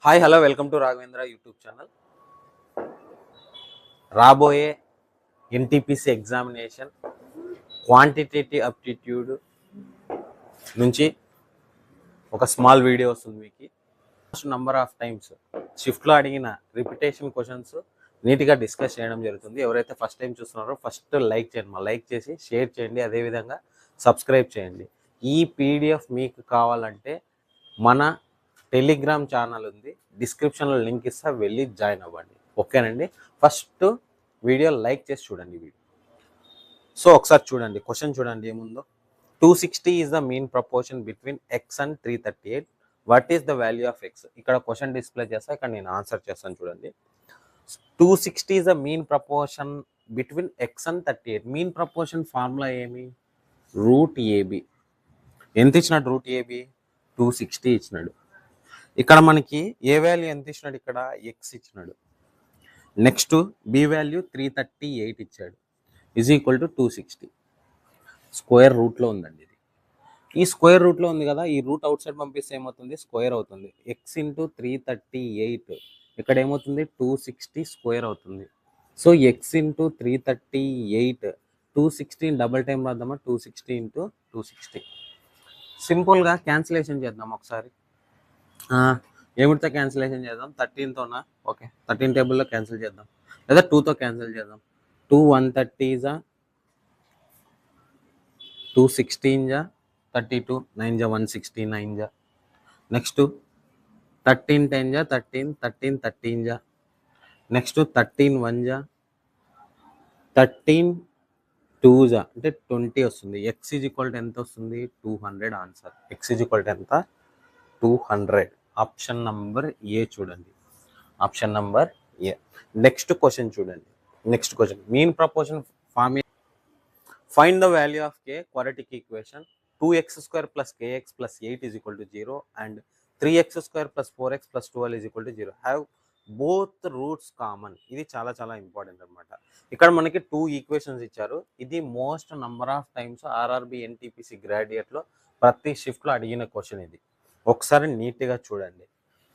Hi hello welcome to Raghavendra YouTube channel. రాబోయే NTPC examination quantitative aptitude నుంచి ఒక small video వస్తుంది. మీకు నంబర్ ఆఫ్ టైమ్స్ షిఫ్ట్లో అడిగిన రిపిటేషన్ క్వశ్చన్స్ నీట్గా డిస్కస్ చేయడం జరుగుతుంది. ఎవరైతే ఫస్ట్ టైం చూస్తున్నారో ఫస్ట్ లైక్ చేయండి, లైక్ చేసి షేర్ చేయండి, అదేవిధంగా సబ్స్క్రైబ్ చేయండి. ఈ పీడిఎఫ్ మీకు కావాలంటే మన టెలిగ్రామ్ ఛానల్ ఉంది, డిస్క్రిప్షన్లో లింక్ ఇస్తా, వెళ్ళి జాయిన్ అవ్వండి. ఓకేనండి. ఫస్ట్ వీడియో లైక్ చేసి చూడండి వీడియో. సో ఒకసారి చూడండి, క్వశ్చన్ చూడండి ఏముందో. 260 is the mean proportion between x and 338. What is the value of x? ఇక్కడ క్వశ్చన్ డిస్ప్లే చేస్తా, ఇక్కడ నేను ఆన్సర్ చేస్తాను చూడండి. 260 is the mean proportion between x and 38. Mean proportion formula ఏమి? Root AB. ఎంత ఇచ్చినాడు? రూట్ ఏబి 260 ఇచ్చినాడు. ఇక్కడ మనకి ఏ వాల్యూ ఎంత ఇచ్చినాడు? ఇక్కడ ఎక్స్ ఇచ్చినాడు. నెక్స్ట్ బి వాల్యూ 338 ఇచ్చాడు. Is equal to 260. స్క్వేర్ రూట్లో ఉందండి ఇది. ఈ స్క్వేర్ రూట్లో ఉంది కదా, ఈ రూట్ అవుట్ సైడ్ పంపిస్తే ఏమవుతుంది? స్క్వేర్ అవుతుంది. ఎక్స్ ఇంటూ 338 ఇక్కడ ఏమవుతుంది? 260 స్క్వేర్ అవుతుంది. So x into 338 260 double time రాద్దామా? 260 ఇంటూ 260. సింపుల్గా క్యాన్సిలేషన్ చేద్దాం ఒకసారి. ఏమిటితో క్యాన్సిలేషన్ చేద్దాం? 13తోనా? ఓకే, 13 టేబుల్లో క్యాన్సిల్ చేద్దాం, లేదా 2తో క్యాన్సిల్ చేద్దాం. 2 130 జా, 2 16 జా, 32 9 జా, 169 జా. నెక్స్ట్ 13 10 జా, 13 13 13 జా. నెక్స్ట్ 13 1 జా, 13 2 జా, అంటే 20 వస్తుంది. ఎక్స్ ఈజ్ ఈక్వల్ టు ఎంత వస్తుంది? 200. Answer X is equal to ఎంత? 200. ఆప్షన్ నంబర్ ఏ చూడండి, ఆప్షన్ నంబర్ ఏ. నెక్స్ట్ క్వశ్చన్ చూడండి. Next question, mean proportion formula. Find the value of K quadratic equation 2x² + kx + 8 = 0 and 3x² + 4x + 12 = 0 have both roots common. ఇది చాలా చాలా important అనమాట. ఇక్కడ మనకి 2 equations ఇచ్చారు. ఇది most number of times RRB NTPC గ్రాడ్యుయేట్లో ప్రతి షిఫ్ట్లో అడిగిన క్వశ్చన్ ఇది. ఒకసారి నీట్గా చూడండి.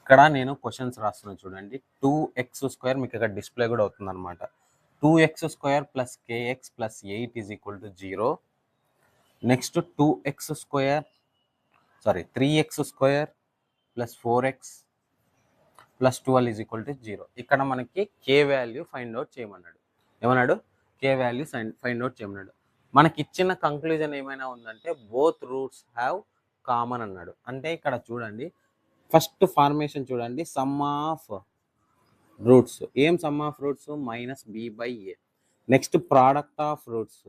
ఇక్కడ నేను క్వశ్చన్స్ రాస్తున్నాను చూడండి. 2x² మీకు ఇక్కడ డిస్ప్లే కూడా అవుతుంది అనమాట. 2x² + kx + 8 = 0. Next 3x² + 4x + 12 = 0. ఇక్కడ మనకి k వాల్యూ ఫైండ్ అవుట్ చేయమన్నాడు. ఏమన్నాడు? k వాల్యూ ఫైండ్ అవుట్ చేయమన్నాడు. మనకి ఇచ్చిన కంక్లూజన్ ఏమైనా ఉందంటే బోత్ రూట్స్ హ్యావ్ కామన్ అన్నాడు. అంటే ఇక్కడ చూడండి, ఫస్ట్ ఫార్మేషన్ చూడండి, సమ్ ఆఫ్ రూట్స్. ఏం some of roots? -b/a. Next product of roots,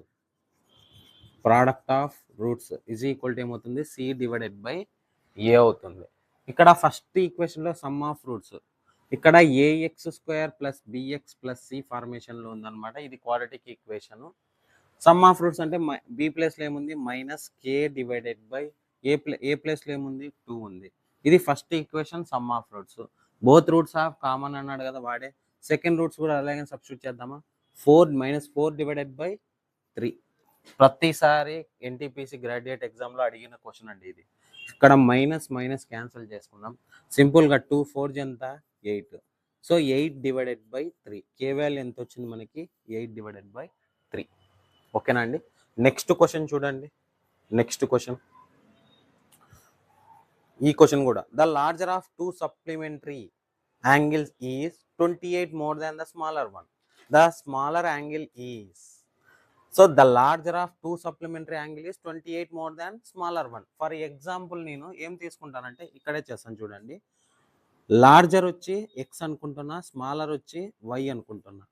product of roots is equal to ఏమవుతుంది? c/a అవుతుంది. ఇక్కడ ఫస్ట్ ఈక్వేషన్లో సమ్ ఆఫ్ రూట్స్, ఇక్కడ ax² + bx + c ఫార్మేషన్లో ఉందన్నమాట. ఇది quadratic equation. Some of roots అంటే b ప్లేస్లో ఏముంది? -k/a. ఏ ప్లేస్లో ఏముంది? 2 ఉంది. ఇది first equation, some of roots. Both roots of common అన్నాడు కదా వాడే. సెకండ్ రూట్స్ కూడా అలాగే సబ్స్టిట్యూట్ చేద్దామా? 4 - 4/3. ప్రతిసారి ఎన్టీపీసీ గ్రాడ్యుయేట్ ఎగ్జామ్లో అడిగిన క్వశ్చన్ అండి ఇది. ఇక్కడ మైనస్ మైనస్ క్యాన్సిల్ చేసుకుందాం. సింపుల్గా 2 4 ఎంత? 8. సో 8/3. కే వాల్యూ ఎంత వచ్చింది మనకి? 8/3. ఓకేనా అండి. నెక్స్ట్ క్వశ్చన్ చూడండి. నెక్స్ట్ క్వశ్చన్, ఈ క్వశ్చన్ కూడా, the larger of 2 supplementary angles is 28 more than the smaller one. The smaller angle is, so the larger of 2 supplementary angle is 28 more than smaller one. For example నేను ఏం తీసుకుంటానంటే ఇక్కడే చేస్తాను చూడండి. Larger వచ్చి X అనుకుంటున్నా, smaller వచ్చి y అనుకుంటున్నా.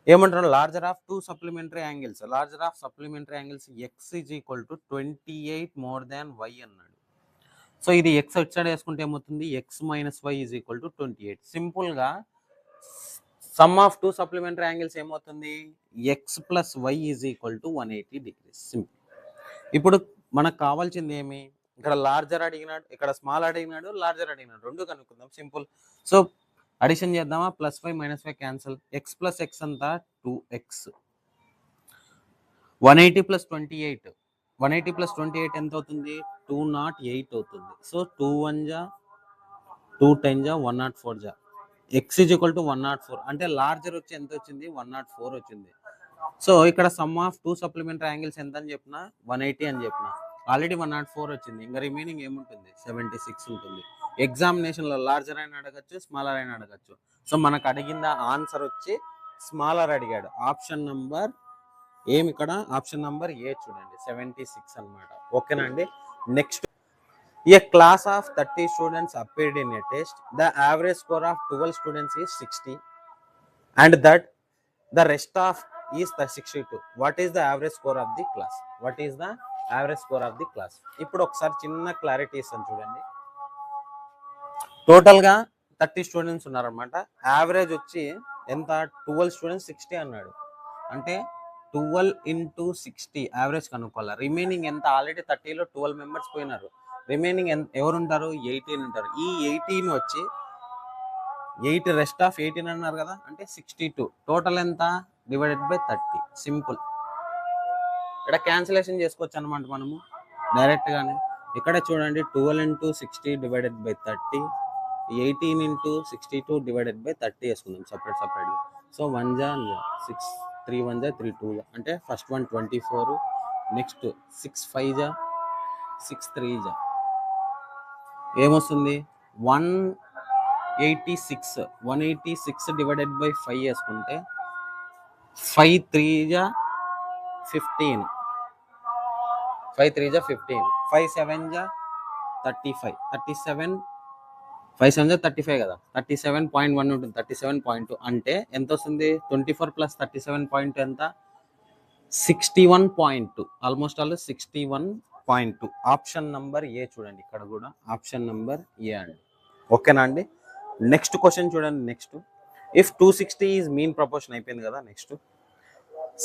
ఏమంటారు? Larger of 2 supplementary angles, larger of supplementary angles x is equal to 28 more than y అన్నాడు. సో ఇది ఎక్స్ ఎట్ సైడ్ వేసుకుంటే ఏమవుతుంది? x - y = 28. సింపుల్గా సమ్ ఆఫ్ 2 సప్లిమెంటరీ యాంగిల్స్ ఏమవుతుంది? x + y = 180 degrees. సింపుల్. ఇప్పుడు మనకు కావాల్సింది ఏమి? ఇక్కడ లార్జర్ అడిగినాడు, ఇక్కడ స్మాల్ అడిగినాడు, లార్జర్ అడిగినాడు, రెండు కనుక్కుందాం. సింపుల్. సో అడిషన్ చేద్దామా? +5 - 5 క్యాన్సల్. x + x అంతా 2x. 180 + 28, 180 + 28 ఎంత అవుతుంది? 208 అవుతుంది. సో 2 1 జా 2 10 జా 104 జా x ఈజ్ ఈక్వల్ టు 104 అంటే లార్జర్ వచ్చి ఎంత వచ్చింది 104 వచ్చింది. సో ఇక్కడ some of two supplementary angles ఎంత అని చెప్పిన 180 అని చెప్పిన, ఆల్రెడీ 104 వచ్చింది, ఇంకా రిమైనింగ్ ఏముంటుంది 76 ఉంటుంది. ఎగ్జామినేషన్లో లార్జర్ అయినా అడగచ్చు, స్మాలర్ అయినా అడగచ్చు. సో మనకు అడిగిన ఆన్సర్ వచ్చి స్మాలర్ అడిగాడు. ఆప్షన్ నంబర్ ఏమి ఇక్కడ ఆప్షన్ నంబర్ ఏ చూడండి 76 అనమాట. ఓకేనా అండి. Next, a class of 30 students appeared in a test. The average score of 12 students is 60 and that the rest of is the 62. What is the average score of the class? What is the average score of the class? ఇప్పుడు ఒకసారి చిన్న clarity ఇస్తాను చూడండి. టోటల్గా 30 students ఉన్నారనమాట. Average వచ్చి ఎంత 12 students 60 అన్నాడు. అంటే 12 into 60 యావరేజ్ కనుక్కోవాలి. రిమైనింగ్ ఎంత, ఆల్రెడీ 30లో 12 మెంబర్స్ పోయినారు, రిమైనింగ్ ఎవరు ఉంటారు 18 ఉంటారు. ఈ 18 వచ్చి 8 రెస్ట్ ఆఫ్ 18 అన్నారు కదా, అంటే 62. టోటల్ ఎంత డివైడెడ్ బై 30. సింపుల్. ఇక్కడ క్యాన్సిలేషన్ చేసుకోవచ్చు అనమాట మనము డైరెక్ట్గానే. ఇక్కడ చూడండి 12 into 60 divided by 30, 18 into 62 divided by 30 వేసుకుందాం సపరేట్గా. సో 1 జా 6, 3 1 జా 3 2 జా అంటే ఫస్ట్ వన్ 24, నెక్స్ట్ 6 5 జా 6 3 జా ఏమొస్తుంది 186 డివైడెడ్ బై 5 వేసుకుంటే 5 3 జా 15, 5 3 జా 15, 5 7 జా 35, 37 5 7 జా 35 కదా, 37.1 ఉంటుంది, 37.2 అంటే ఎంత వస్తుంది 24 + 37 ఎంత 61.2, almost all 61.2. Option number A చూడండి, ఇక్కడ కూడా ఆప్షన్ నంబర్ ఏ అండి. ఓకేనా అండి. నెక్స్ట్ క్వశ్చన్ చూడండి. Next, if 260 is mean proportion అయిపోయింది కదా. Next,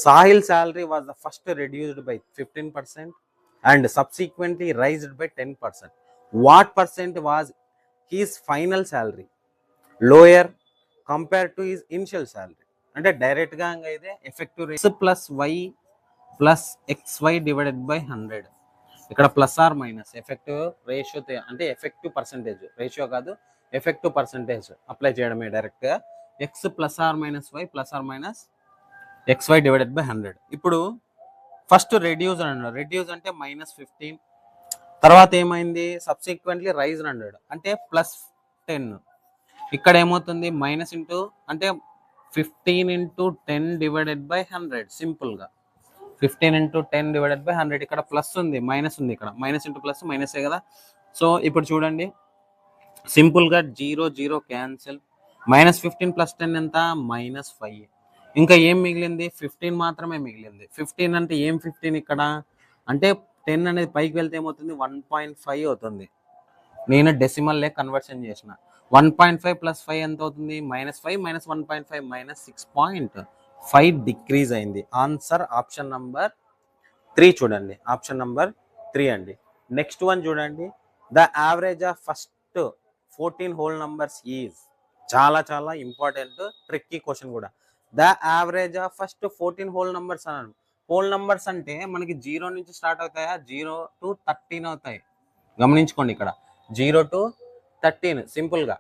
Sahil salary was the first reduced by 15% and subsequently raised by 10%. What percent was his final salary lower compare to his initial salary? అంటే డైరెక్ట్గా అయితే effective rate plus y plus XY divided by 100. ఇక్కడ plus r minus effective ratio అంటే effective percentage, ratio కాదు effective percentage apply చేయడమే డైరెక్ట్గా. X plus r minus y plus r minus XY divided by 100. ఇప్పుడు first reduce అన్నాడు, reduce అంటే -15, తర్వాత ఏమైంది సబ్సిక్వెంట్లీ రైజ్ 100 అంటే +10. ఇక్కడ ఏమవుతుంది మైనస్ ఇంటూ అంటే 15 into 10 డివైడెడ్ బై 100. సింపుల్గా 15 into 10 డివైడెడ్ బై 100. ఇక్కడ ప్లస్ ఉంది, మైనస్ ఉంది, ఇక్కడ మైనస్ ఇంటూ ప్లస్ మైనసే కదా. సో ఇప్పుడు చూడండి సింపుల్గా 0 0 క్యాన్సిల్, -15 + 10 ఎంత -5. ఇంకా ఏం మిగిలింది 15 మాత్రమే మిగిలింది. 15 అంటే ఏం 15 ఇక్కడ అంటే 10 అనేది పైకి వెళ్తే ఏమవుతుంది 1.5 అవుతుంది. నేను డెసిమల్ కన్వర్షన్ చేసిన. 1.5 + 5 ఎంత అవుతుంది -5 - 1.5 -6.5 డిక్రీజ్ అయింది. ఆన్సర్ ఆప్షన్ నంబర్ 3 చూడండి, ఆప్షన్ నంబర్ 3 అండి. నెక్స్ట్ వన్ చూడండి, the average of first 14 whole numbers is. చాలా చాలా ఇంపార్టెంట్ ట్రిక్కీ క్వశ్చన్ కూడా. The average of first 14 whole numbers అన్నాను. హోల్ నంబర్స్ అంటే మనకి 0 నుంచి స్టార్ట్ అవుతాయా, 0 to 13 అవుతాయి. గమనించుకోండి ఇక్కడ 0 to 13 సింపుల్గా.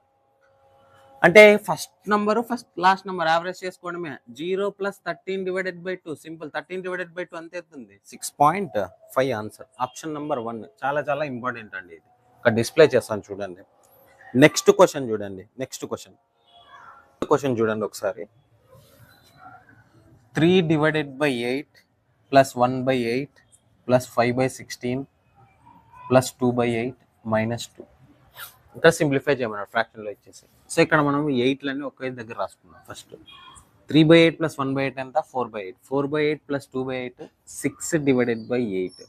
అంటే first number first last number average చేసుకోవడమే. 0 + 13 divided by 2 simple. 13 divided by 2 అంతే అవుతుంది 6.5. Answer option number 1. చాలా చాలా ఇంపార్టెంట్ అండి ఇది. ఇక్కడ డిస్ప్లే చేస్తాను చూడండి. నెక్స్ట్ క్వశ్చన్ చూడండి. నెక్స్ట్ క్వశ్చన్ చూడండి ఒకసారి. 3 డివైడెడ్ బై 8 + 1/8 + 5/16 + 2/8 -2. ఇంకా సింప్లిఫై చేయమన్నారు ఫ్రాక్షన్లో ఇచ్చేసి. సో ఇక్కడ మనం 8లన్నీ ఒకే దగ్గర రాసుకున్నాం. ఫస్ట్ 3/8 + 1/8 ఎంత 4/8, 4/8 + 2/8 6 డివైడెడ్ బై 8,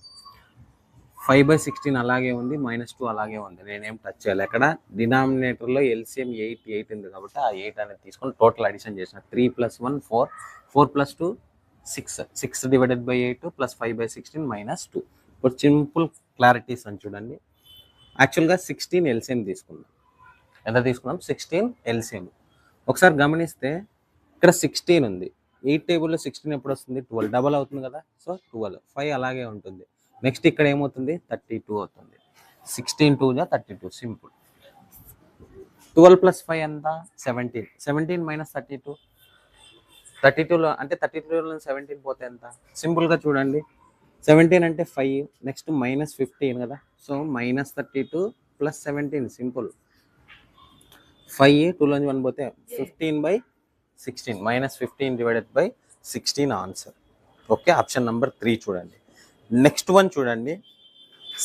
5/16 అలాగే ఉంది, -2 అలాగే ఉంది. నేనేం టచ్ చేయాలి. అక్కడ డినామినేటర్లో ఎల్సిఎం 8 ఉంది కాబట్టి ఆ 8 అనేది తీసుకొని టోటల్ అడిషన్ చేసిన. 3 + 1 4, 4 + 2 6, 6 డివైడెడ్ బై 8 + 5/16 -2. ఇప్పుడు సింపుల్ క్లారిటీస్ అని చూడండి. యాక్చువల్గా 16 ఎల్సిఎం తీసుకున్నాం. ఎంత తీసుకున్నాం 16 ఎల్సిఎం. ఒకసారి గమనిస్తే ఇక్కడ 16 ఉంది. 8 టేబుల్లో 16 ఎప్పుడు వస్తుంది 12, డబల్ అవుతుంది కదా. సో 12, 5 అలాగే ఉంటుంది. నెక్స్ట్ ఇక్కడ ఏమవుతుంది 32 అవుతుంది. 16 2 జా 32 సింపుల్. 12 + 5 ఎంత 17. 17 - 32. 32లో అంటే 32లో 17 పోతే ఎంత? సింపుల్గా చూడండి, 17 అంటే 5, నెక్స్ట్ -15 కదా. So -32 + 17 simple. 5 2లోంచి 1 పోతే 15/16, -15/16 ఆన్సర్. ఓకే, ఆప్షన్ నెంబర్ 3 చూడండి. నెక్స్ట్ వన్ చూడండి,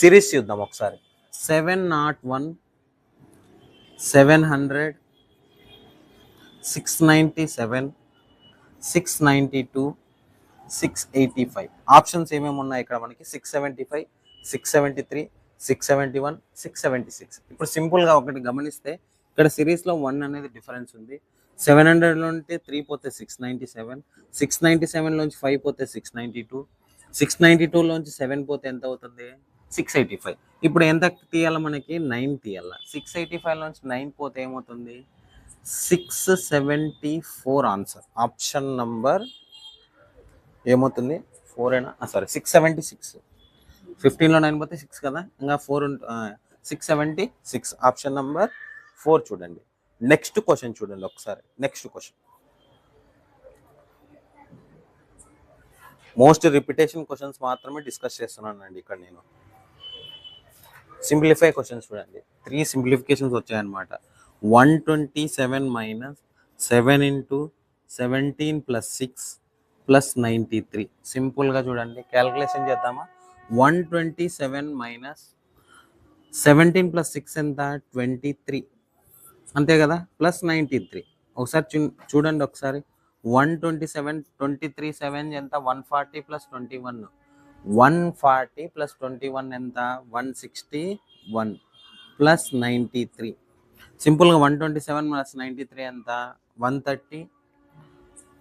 సిరీస్ చూద్దాం ఒకసారి. 701, 700, 697, 692, 685. ఆప్షన్స్ ఏమేమి ఉన్నాయి ఇక్కడ మనకి? 675, 673, 671, 676. ఇప్పుడు సింపుల్గా ఒకటి గమనిస్తే ఇక్కడ సిరీస్లో 1 అనేది డిఫరెన్స్ ఉంది. 700లో ఉంటే 3 పోతే 697, 697లోంచి 5 పోతే 692, 692లోంచి 7 పోతే ఎంత అవుతుంది? 685. ఇప్పుడు ఎంత తీయాలి మనకి? 9 తీయాల. 685లోంచి 9 పోతే ఏమవుతుంది? 674 ఆన్సర్. ఆప్షన్ నంబర్ ఏమవుతుంది? 4 అయినా సారీ 676. 15లో 9 పోతే 6 కదా, ఇంకా 4 676. ఆప్షన్ నంబర్ 4 చూడండి. నెక్స్ట్ క్వశ్చన్ చూడండి ఒకసారి. Next question most repetition questions మాత్రమే డిస్కస్ చేస్తున్నానండి ఇక్కడ నేను. సింప్లిఫై క్వశ్చన్స్ చూడండి. 3 సింప్లిఫికేషన్స్ వచ్చాయన్నమాట. 127 - 7 × 17 + 6 + 93. సింపుల్గా చూడండి, క్యాల్కులేషన్ చేద్దామా? 127 - 17 + 6 ఎంత? 23 అంతే కదా, ప్లస్ 93. ఒకసారి చూడండి ఒకసారి. 127, 23 7 ఎంత? 140 + 21. 140 + 21 ఎంత? 161 + 93. సింపుల్గా 127 - 93 ఎంత? 130.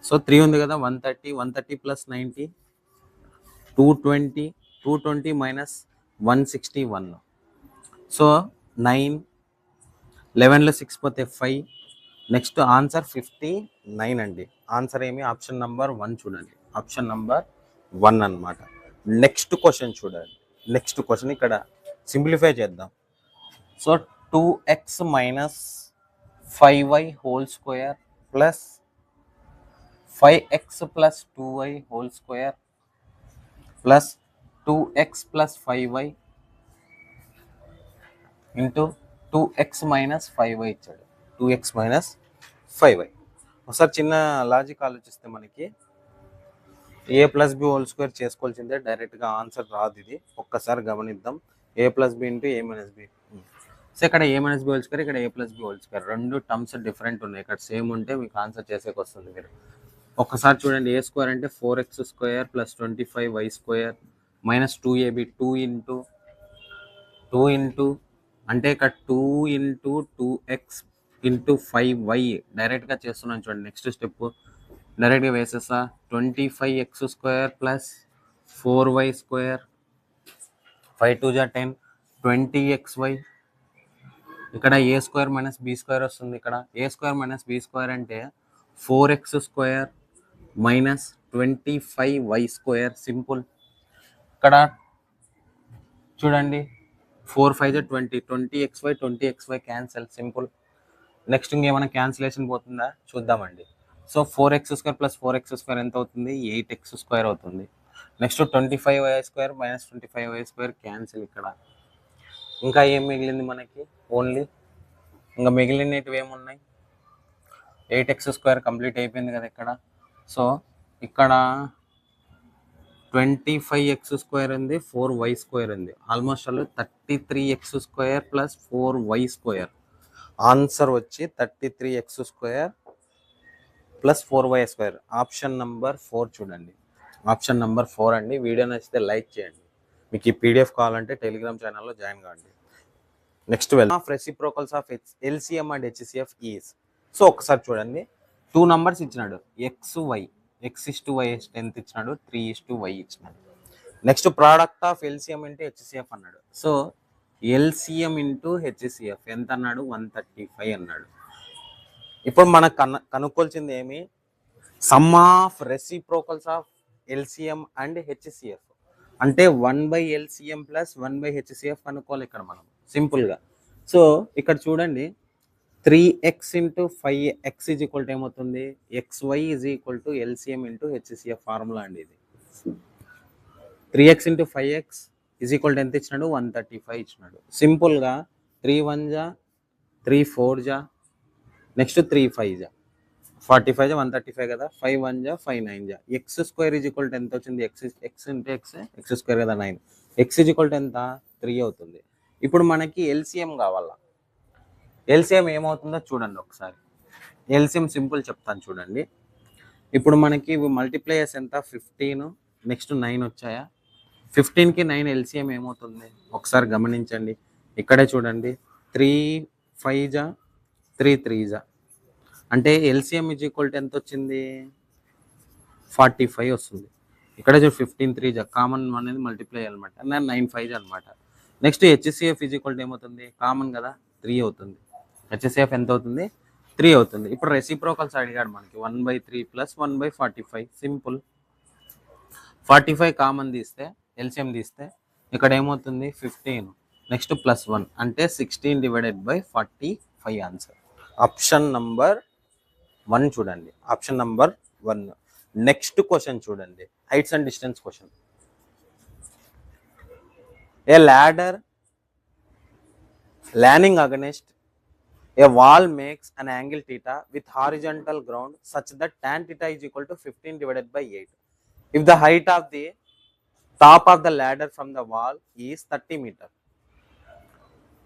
సో 3 ఉంది కదా, 130, 130 + 90 220, 220 - 161. సో 9, 11లో 6 పోతే 5. నెక్స్ట్ ఆన్సర్ 59 అండి. ఆన్సర్ ఏమి? ఆప్షన్ నంబర్ 1 చూడండి. ఆప్షన్ నంబర్ 1 అన్నమాట. నెక్స్ట్ క్వశ్చన్ చూడండి. నెక్స్ట్ క్వశ్చన్ ఇక్కడ సింప్లిఫై చేద్దాం. So 2x - 5y² + 5x + 2y² + 2x + 5y into 2x - 5y ఇచ్చాడు. 2x - 5y. ఒకసారి చిన్న లాజిక్ ఆలోచిస్తే మనకి a + b² చేసుకోవాల్సిందే, డైరెక్ట్గా ఆన్సర్ రాదు. ఇది ఒక్కసారి గమనిద్దాం. a + b into a - b. So ఇక్కడ a - b², ఇక్కడ a + b². రెండు టర్మ్స్ డిఫరెంట్ ఉన్నాయి. ఇక్కడ సేమ్ ఉంటే మీకు ఆన్సర్ చేసేకి వస్తుంది. మీరు ఒక్కసారి చూడండి. a² అంటే 4x² + 25y² - 2ab. 2 ఇంటూ అంటే ఇక్కడ 2 × 2x × 5y డైరెక్ట్గా చేస్తున్నాను చూడండి. నెక్స్ట్ స్టెప్ డైరెక్ట్గా వేసేసా. 25x² + 4y², 5 2 = 10, 20xy. ఇక్కడ a² - b² వస్తుంది. ఇక్కడ a² - b² అంటే 4x² - 25y². సింపుల్. ఇక్కడ చూడండి, 4 5 = 20, 20xy 20xy cancel. Simple. Next ఇంకేమైనా క్యాన్సిలేషన్ పోతుందా చూద్దామండి. సో 4x² + 4x² ఎంత అవుతుంది? 8x² అవుతుంది. Next 25y² - 25y² cancel. ఇక్కడ ఇంకా ఏం మిగిలింది మనకి? ఓన్లీ ఇంకా మిగిలినవి ఏమున్నాయి? 8x² కంప్లీట్ అయిపోయింది కదా ఇక్కడ. సో ఇక్కడ 25x² ఉంది, 4y² ఉంది. Almost 33x² + 4y². ఆన్సర్ వచ్చి 33x² + 4y². ఆప్షన్ నంబర్ 4 చూడండి. ఆప్షన్ నంబర్ 4 అండి. వీడియో నచ్చితే లైక్ చేయండి. మీకు ఈ పీడిఎఫ్ కావాలంటే టెలిగ్రామ్ ఛానల్లో జాయిన్ కావండి. నెక్స్ట్ వెళ్దాం. Reciprocals of LCM and HCF is. So ఒకసారి చూడండి, 2 నంబర్స్ ఇచ్చినాడు. XY, x/y ఎంత ఇచ్చినాడు? 3/y ఇచ్చినాడు. Next product of LCM × HCF అన్నాడు. సో LCM × HCF ఎంత అన్నాడు? 135 అన్నాడు. ఇప్పుడు మనకు కనుక్కోవాల్సింది ఏమి? Some of reciprocals of LCM and HCF అంటే 1/LCM + 1/HCF కనుక్కోవాలి ఇక్కడ మనం సింపుల్గా. సో ఇక్కడ చూడండి, 3x into 5x is equal to ఏమవుతుంది, xy is equal to LCM into HCF formula అండి ఇది. 3x into 5x is equal to ఎంత ఇచ్చినాడు, 135 ఇచ్చినాడు. సింపుల్గా 3 1 జా 3 4 జా నెక్స్ట్ 3 5 జా 45 జా 135 కదా, 5 1 జా 5 9 జా. X square is equal to ఎంత వచ్చింది, ఎక్స్ ఇంటూ ఎక్స్ స్క్వేర్ కదా 9, ఎక్స్ ఈజ్ ఈక్వల్ టు ఎంత 3 అవుతుంది. ఇప్పుడు మనకి ఎల్సిఎం కావాలా. ఎల్సిఎం ఏమవుతుందో చూడండి ఒకసారి. ఎల్సిఎం సింపుల్ చెప్తాను చూడండి. ఇప్పుడు మనకి మల్టిప్లైయర్స్ ఎంత, 15 నెక్స్ట్ 9 వచ్చాయా. 15కి 9 ఎల్సిఎం ఏమవుతుంది ఒకసారి గమనించండి. ఇక్కడే చూడండి, 3 5 జా 3 3 జా అంటే ఎల్సిఎం ఈజ్ ఈక్వల్ టు ఎంత వచ్చింది, 45 వస్తుంది. ఇక్కడ చూడు 15 3 జా కామన్ అనేది మల్టిప్లై అనమాట, 9 5 జా అనమాట. Next HCF is equal to ఏమవుతుంది, కామన్ కదా 3 అవుతుంది. హెచ్సిఎఫ్ ఎంత అవుతుంది, 3 అవుతుంది. ఇప్పుడు రెసిప్రోకల్స్ అడిగాడు మనకి, 1/3 ప్లస్ 1/45. సింపుల్, 45 కామన్ తీస్తే ఎల్సిఎం తీస్తే ఇక్కడ ఏమవుతుంది 15 నెక్స్ట్ ప్లస్ 1 అంటే 16 divided by 45 answer. Option number 1 చూడండి, ఆప్షన్ నంబర్ 1. నెక్స్ట్ క్వశ్చన్ చూడండి, heights and distance question. A ladder landing against a wall makes an angle theta with horizontal ground such that tan theta is equal to 15 divided by 8. If the height of the top of the ladder from the wall is 30 meter,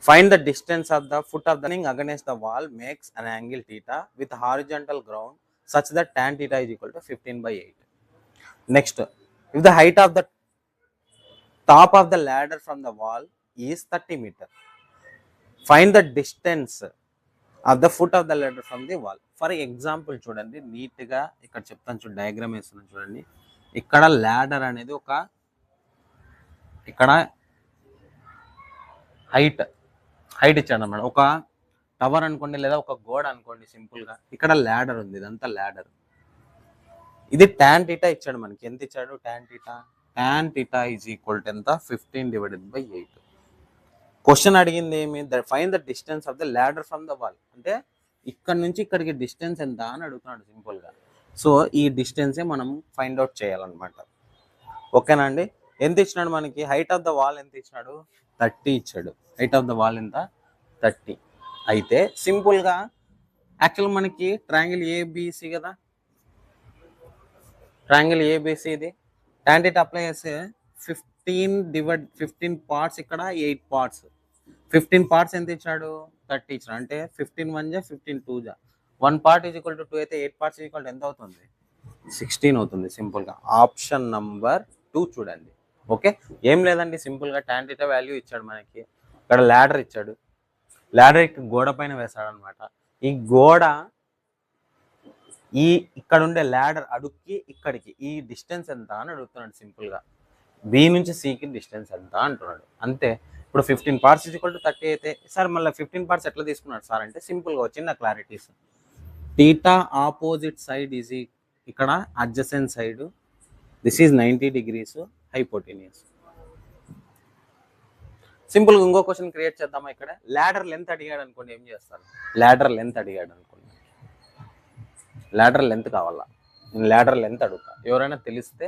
find the distance of the foot of the landing against the wall makes an angle theta with horizontal ground such that tan theta is equal to 15 by 8. Next, if the height of the top of the ladder from the wall is 30 meter, find the distance of the foot of the ladder from the wall. For example చూడండి, నీట్గా ఇక్కడ చెప్తాను చూడండి, diagram వేస్తున్నాను చూడండి. ఇక్కడ ladder అనేది ఒక, ఇక్కడ హైట్ ఇచ్చాడు అన్నమాట. ఒక టవర్ అనుకోండి లేదా ఒక గోడ అనుకోండి సింపుల్గా. ఇక్కడ ల్యాడర్ ఉంది, ఇదంతా ల్యాడర్. ఇది tan θ ఇచ్చాడు మనకి. ఎంత ఇచ్చాడు, tan θ ఈజ్ ఈక్వల్ టు ఎంత, 15 డివైడెడ్ బై 8. క్వశ్చన్ అడిగింది ఏమి, find the distance of the ladder from the wall. అంటే ఇక్కడ నుంచి ఇక్కడికి డిస్టెన్స్ ఎంత అని అడుగుతున్నాడు సింపుల్గా. సో ఈ డిస్టెన్సే మనం ఫైండ్ అవుట్ చేయాలన్నమాట. ఓకేనా అండి. ఎంత ఇచ్చినాడు మనకి, హైట్ ఆఫ్ ద వాల్ ఎంత ఇచ్చినాడు, 30 ఇచ్చాడు. హైట్ ఆఫ్ ద వాల్ ఎంత, 30. అయితే సింపుల్గా యాక్చువల్ మనకి ట్రయాంగిల్ ఏబిసి కదా, ట్రయాంగిల్ ఏబిసి ఇది tan θ అప్లై చేస్తే 15 పార్ట్స్, ఇక్కడ 8 పార్ట్స్. 15 పార్ట్స్ ఎంత ఇచ్చాడు, 30 ఇచ్చాడు. అంటే 15 1 జా 15 2 జా 1 పార్ట్ ఈజ్ ఈక్వల్ టు 2 అయితే 8 పార్ట్స్ ఈక్వల్ టు ఎంత అవుతుంది, 16 అవుతుంది. సింపుల్గా ఆప్షన్ నంబర్ 2 చూడండి. ఓకే, ఏం లేదండి, సింపుల్గా tan θ వాల్యూ ఇచ్చాడు మనకి. ఇక్కడ ల్యాడర్ ఇచ్చాడు, ల్యాడర్ గోడ పైన వేసాడు అనమాట. ఈ గోడ ఇక్కడ ఉండే ల్యాడర్ అడుక్కి ఇక్కడికి ఈ డిస్టెన్స్ ఎంత అని అడుగుతున్నాడు సింపుల్గా. బి నుంచి సికి డిస్టెన్స్ ఎంత అంటున్నాడు, అంతే. ఇప్పుడు 15 పార్ట్స్ ఈక్వల్ టు 30 అయితే సార్ మళ్ళీ 15 పార్ట్స్ ఎట్లా తీసుకున్నాడు సార్ అంటే, సింపుల్గా వచ్చిన clarities. Theta opposite side is ఇక్కడ adjacent side, this is 90 degrees hypotenuse. సింపుల్గా ఇంకో క్వశ్చన్ క్రియేట్ చేద్దామా. ఇక్కడ ల్యాడర్ లెంత్ అడిగాడు అనుకోండి, ఏం చేస్తారు, ల్యాడర్ లెంత్ అడిగాడు అనుకోండి, ల్యాడర్ లెంత్ కావాలా, నేను ల్యాడర్ లెంత్ అడుగుతా. ఎవరైనా తెలిస్తే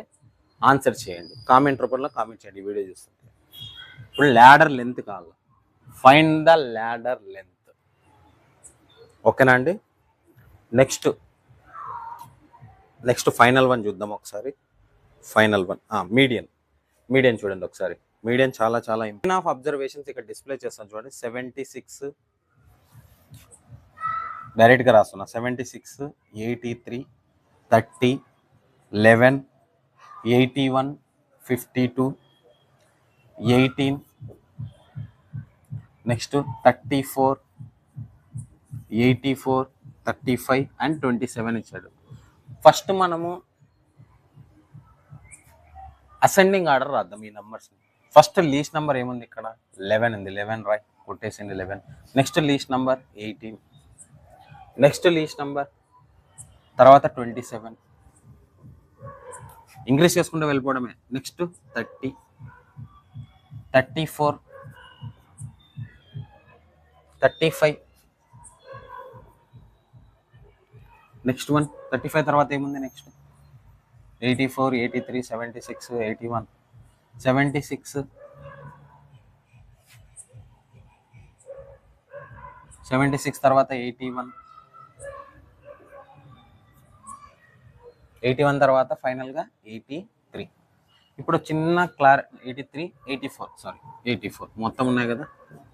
ఆన్సర్ చేయండి, కామెంట్ రూపంలో కామెంట్ చేయండి వీడియో చూస్తుంటే. ఇప్పుడు ల్యాడర్ లెంత్ కావాలి, ఫైండ్ ద ల్యాడర్ లెంత్. ఓకేనా అండి. నెక్స్ట్ ఫైనల్ వన్ చూద్దాం ఒకసారి. ఫైనల్ వన్ మీడియన్ చూడండి ఒకసారి. మీడియన్ చాలా ఇంపార్టెంట్ ఆఫ్ అబ్జర్వేషన్స్ ఇక్కడ డిస్ప్లే చేస్తాను చూడండి. 76 డైరెక్ట్గా రాస్తున్నా, 76 83 30 11 81 52 18 నెక్స్ట్ 34 84 35 అండ్ 27 ఇచ్చాడు. ఫస్ట్ మనము అసెండింగ్ ఆర్డర్ రాద్దాం ఈ నంబర్స్ని. ఫస్ట్ లీస్ట్ నెంబర్ ఏముంది, ఇక్కడ 11 ఉంది, 11 రాయ్, కొట్టేసింది 11. Next least number 18, next least number తర్వాత 27, ఇంక్రీజ్ చేసుకుంటూ వెళ్ళిపోవడమే. నెక్స్ట్ 30 34 35 నెక్స్ట్ వన్ 35 తర్వాత ఏముంది నెక్స్ట్ 84, 83, 76, 81, 76, 76 తర్వాత 81, 81 తర్వాత ఫైనల్గా 83. ఇప్పుడు చిన్న 83, 84 మొత్తం ఉన్నాయి కదా,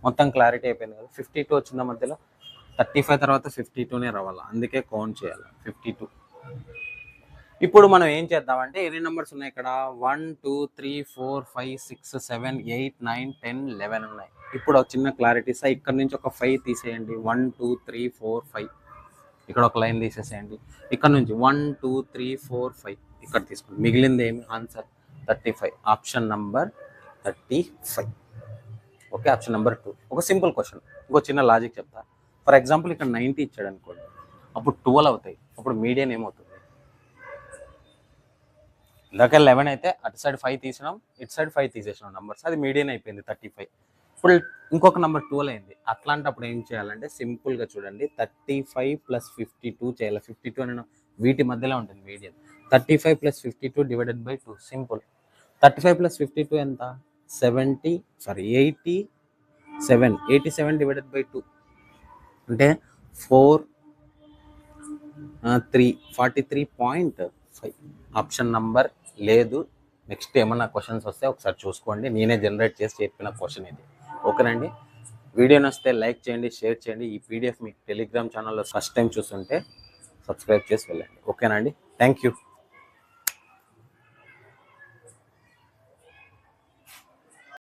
మొత్తం క్లారిటీ అయిపోయింది కదా. 52 వచ్చిందా మధ్యలో, 35 తర్వాత 52నే రావాలి, అందుకే కౌంట్ చేయాలి 52. ఇప్పుడు మనం ఏం చేద్దామంటే ఎన్ని నెంబర్స్ ఉన్నాయి ఇక్కడ, 1 2 3 4 5 6 7 8 9 10 11 ఉన్నాయి. ఇప్పుడు ఒక చిన్న క్లారిటీ సార్, ఇక్కడ నుంచి ఒక 5 తీసేయండి, 1 2 3 4 5, ఇక్కడ ఒక లైన్ తీసేసేయండి. ఇక్కడ నుంచి 1 2 3 4 5 ఇక్కడ తీసుకోండి, మిగిలింది ఏమి answer 35, option number 35. Okay, option number 2. ఒక సింపుల్ క్వశ్చన్, ఇంకో చిన్న లాజిక్ చెప్తా. ఫర్ ఎగ్జాంపుల్ ఇక్కడ 90 ఇచ్చాడు అనుకోండి, అప్పుడు 12 అవుతాయి, అప్పుడు మీడియన్ ఏమవుతుంది? ఇందాక 11 అయితే అటు సైడ్ 5 తీసినాం, ఇటు సైడ్ 5 తీసేసినాం నంబర్స్, అది మీడియన్ అయిపోయింది 35. ఇప్పుడు ఇంకొక నెంబర్ 12 అయింది, అట్లాంటప్పుడు ఏం చేయాలంటే సింపుల్గా చూడండి, 35 + 52 చేయాలి. 52 అనే వీటి మధ్యలో ఉంటుంది మీడియన్. 35 + 52 divided by 2, simple. 35 + 52 ఎంత, 87 డివైడెడ్ బై 2 అంటే 43.5. ఆప్షన్ నంబర్ లేదు. నెక్స్ట్ ఏమన్నా క్వశ్చన్స్ వస్తే ఒకసారి చూసుకోండి, నేనే జనరేట్ చేసి చెప్పిన క్వశ్చన్ ఇది. ఓకేనండి, వీడియో నచ్చితే లైక్ చేయండి, షేర్ చేయండి. ఈ పీడిఎఫ్ మీకు టెలిగ్రామ్ ఛానల్లో ఫస్ట్ టైం చూస్తుంటే సబ్స్క్రైబ్ చేసి వెళ్ళండి. ఓకేనండి, థ్యాంక్ యూ.